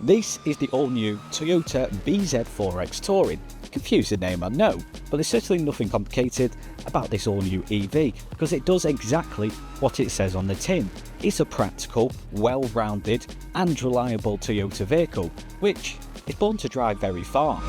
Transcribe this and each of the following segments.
This is the all-new Toyota bZ4x Touring. Confusing name, I know, but there's certainly nothing complicated about this all-new EV because it does exactly what it says on the tin. It's a practical, well-rounded and reliable Toyota vehicle, which is born to drive very far.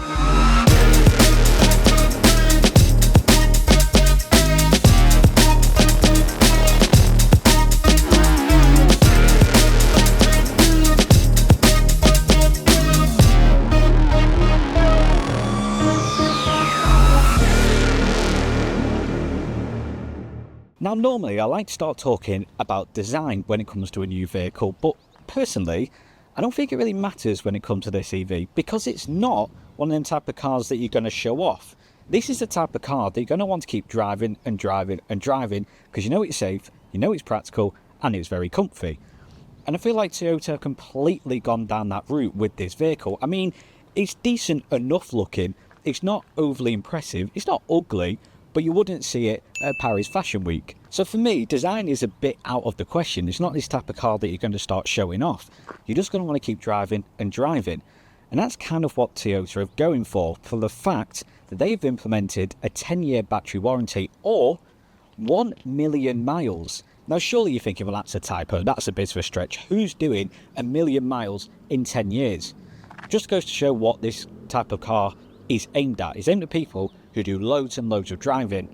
Now normally I like to start talking about design when it comes to a new vehicle, but personally I don't think it really matters when it comes to this EV because it's not one of them type of cars that you're going to show off. This is the type of car that you're going to want to keep driving and driving and driving because you know it's safe, you know it's practical and it's very comfy. And I feel like Toyota have completely gone down that route with this vehicle. I mean, it's decent enough looking, it's not overly impressive, it's not ugly, but you wouldn't see it at Paris Fashion Week. So for me, design is a bit out of the question. It's not this type of car that you're going to start showing off. You're just going to want to keep driving and driving. And that's kind of what Toyota are going for the fact that they've implemented a 10-year battery warranty or 1 million miles. Now surely you're thinking, well, that's a typo, that's a bit of a stretch. Who's doing 1 million miles in 10 years? Just goes to show what this type of car is aimed at. It's aimed at people who do loads and loads of driving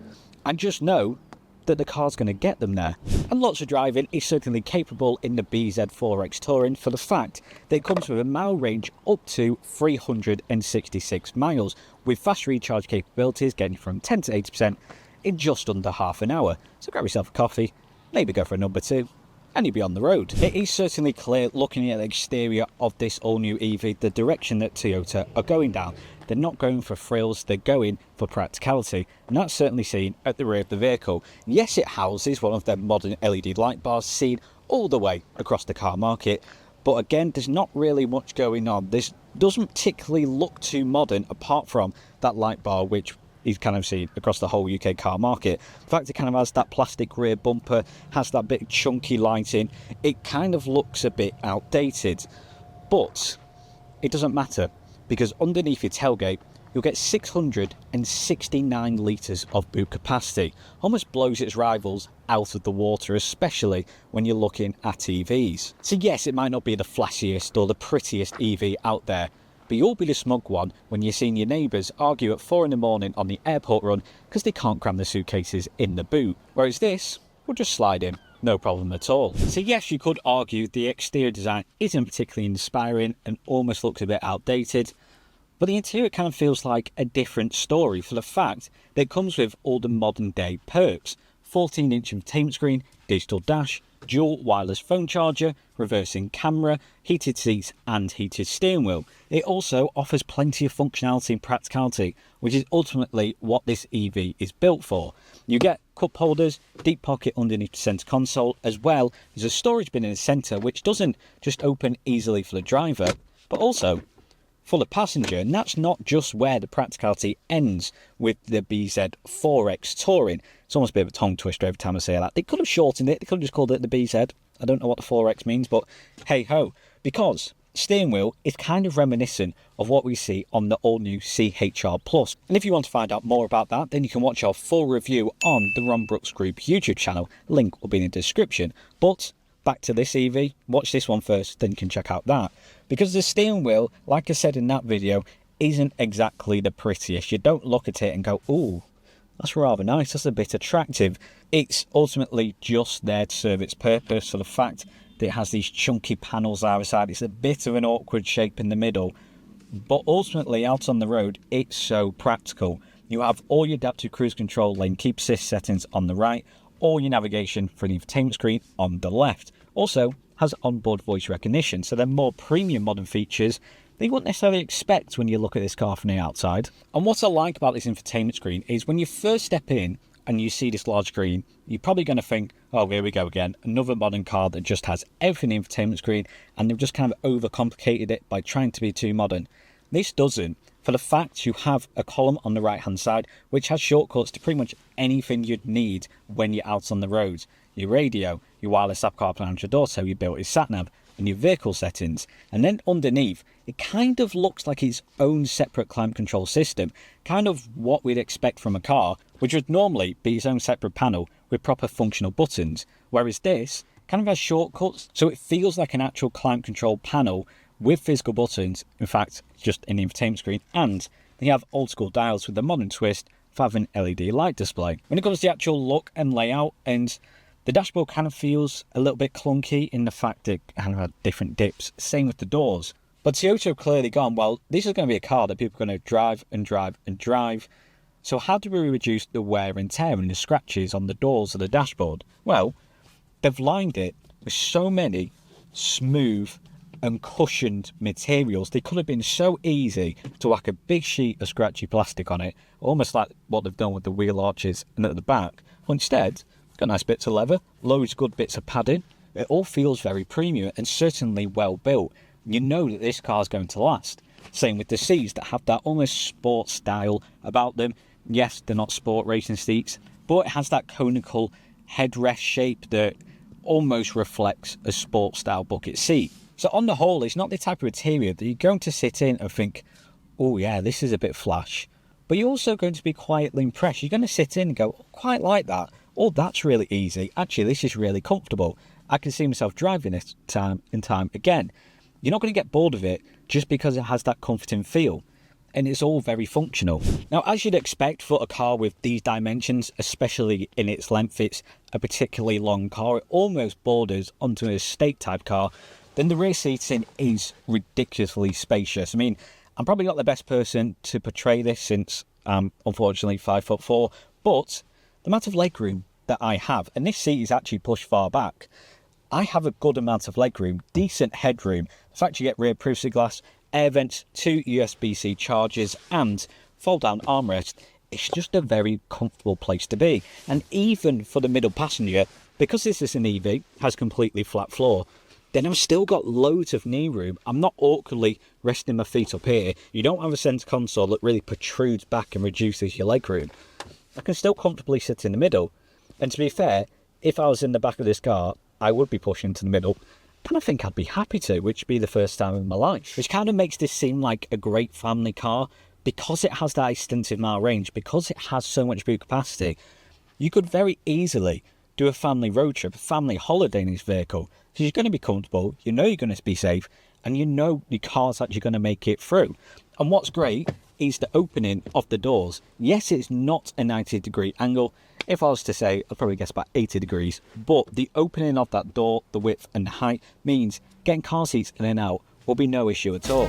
and just know that the car's going to get them there. And lots of driving is certainly capable in the bZ4x Touring for the fact that it comes with a mile range up to 366 miles with fast recharge capabilities getting from 10 to 80% in just under half an hour. So grab yourself a coffee, maybe go for a number 2 and you'll be on the road. It is certainly clear looking at the exterior of this all-new EV the direction that Toyota are going down. They're not going for frills, they're going for practicality, and that's certainly seen at the rear of the vehicle. Yes, it houses one of their modern LED light bars seen all the way across the car market, but again, there's not really much going on. This doesn't particularly look too modern apart from that light bar which is kind of seen across the whole UK car market. In fact, it kind of has that plastic rear bumper, has that bit chunky lighting. It kind of looks a bit outdated, but it doesn't matter because underneath your tailgate you'll get 669 litres of boot capacity. Almost blows its rivals out of the water, especially when you're looking at EVs. So yes, it might not be the flashiest or the prettiest EV out there, but you'll be the smug one when you're seeing your neighbours argue at 4 in the morning on the airport run because they can't cram the suitcases in the boot. Whereas this will just slide in, no problem at all. So yes, you could argue the exterior design isn't particularly inspiring and almost looks a bit outdated, but the interior kind of feels like a different story for the fact that it comes with all the modern day perks. 14-inch entertainment screen, digital dash, dual wireless phone charger, reversing camera, heated seats and heated steering wheel. It also offers plenty of functionality and practicality, which is ultimately what this EV is built for. You get cup holders, deep pocket underneath the centre console, as well as a storage bin in the centre which doesn't just open easily for the driver, but also for the passenger. And that's not just where the practicality ends with the bZ4x Touring. It's almost a bit of a tongue twister every time I say that. They could have shortened it, they could have just called it the BZ. I don't know what the 4X means, but hey ho, because steering wheel is kind of reminiscent of what we see on the all-new CHR Plus. And if you want to find out more about that, then you can watch our full review on the Ron Brooks Group YouTube channel. Link will be in the description. But back to this EV, watch this one first, then you can check out that. Because the steering wheel, like I said in that video, isn't exactly the prettiest. You don't look at it and go, ooh, that's rather nice, that's a bit attractive. It's ultimately just there to serve its purpose for the fact that it has these chunky panels either side. It's a bit of an awkward shape in the middle, but ultimately out on the road, it's so practical. You have all your adaptive cruise control lane keep assist settings on the right, all your navigation for the infotainment screen on the left. Also has onboard voice recognition, so they're more premium modern features that you wouldn't necessarily expect when you look at this car from the outside. And what I like about this infotainment screen is when you first step in and you see this large screen, you're probably going to think, oh, here we go again, another modern car that just has everything in the infotainment screen, and they've just kind of overcomplicated it by trying to be too modern. This doesn't. For the fact you have a column on the right hand side which has shortcuts to pretty much anything you'd need when you're out on the road. Your radio, your wireless app CarPlay, Android Auto, your built-in sat nav, in your vehicle settings, and then underneath it kind of looks like its own separate climate control system, kind of what we'd expect from a car, which would normally be its own separate panel with proper functional buttons, whereas this kind of has shortcuts, so it feels like an actual climate control panel with physical buttons. In fact, just an infotainment screen, and they have old school dials with the modern twist of having LED light display. When it comes to the actual look and layout, and the dashboard kind of feels a little bit clunky in the fact that it kind of had different dips, same with the doors. But Toyota have clearly gone, well, this is going to be a car that people are going to drive and drive and drive. So how do we reduce the wear and tear and the scratches on the doors of the dashboard? Well, they've lined it with so many smooth and cushioned materials. They could have been so easy to whack a big sheet of scratchy plastic on it, almost like what they've done with the wheel arches and at the back. Well, instead, it's got nice bits of leather, loads of good bits of padding. It all feels very premium and certainly well built. You know that this car's going to last. Same with the seats that have that almost sport style about them. Yes, they're not sport racing seats, but it has that conical headrest shape that almost reflects a sport style bucket seat. So on the whole, it's not the type of interior that you're going to sit in and think, oh yeah, this is a bit flash. But you're also going to be quietly impressed. You're going to sit in and go, oh, quite like that. Oh, that's really easy. Actually, this is really comfortable. I can see myself driving this time and time again. You're not going to get bored of it just because it has that comforting feel. And it's all very functional. Now, as you'd expect for a car with these dimensions, especially in its length, it's a particularly long car. It almost borders onto an estate type car. Then the rear seating is ridiculously spacious. I mean, I'm probably not the best person to portray this since I'm unfortunately 5'4", but the amount of legroom that I have, and this seat is actually pushed far back, I have a good amount of legroom, decent headroom. The fact you get rear privacy glass, air vents, 2 USB-C chargers and fold down armrest, it's just a very comfortable place to be. And even for the middle passenger, because this is an EV, has completely flat floor, then I've still got loads of knee room. I'm not awkwardly resting my feet up here. You don't have a centre console that really protrudes back and reduces your legroom. I can still comfortably sit in the middle. And to be fair, if I was in the back of this car, I would be pushing to the middle. And I think I'd be happy to, which would be the first time in my life. Which kind of makes this seem like a great family car because it has that extensive mile range, because it has so much boot capacity. You could very easily do a family road trip, a family holiday in this vehicle. Because you're going to be comfortable, you know you're going to be safe, and you know the car's actually going to make it through. And what's great is the opening of the doors. Yes, it's not a 90-degree angle. If I was to say, I'd probably guess about 80 degrees. But the opening of that door, the width and the height, means getting car seats in and out will be no issue at all.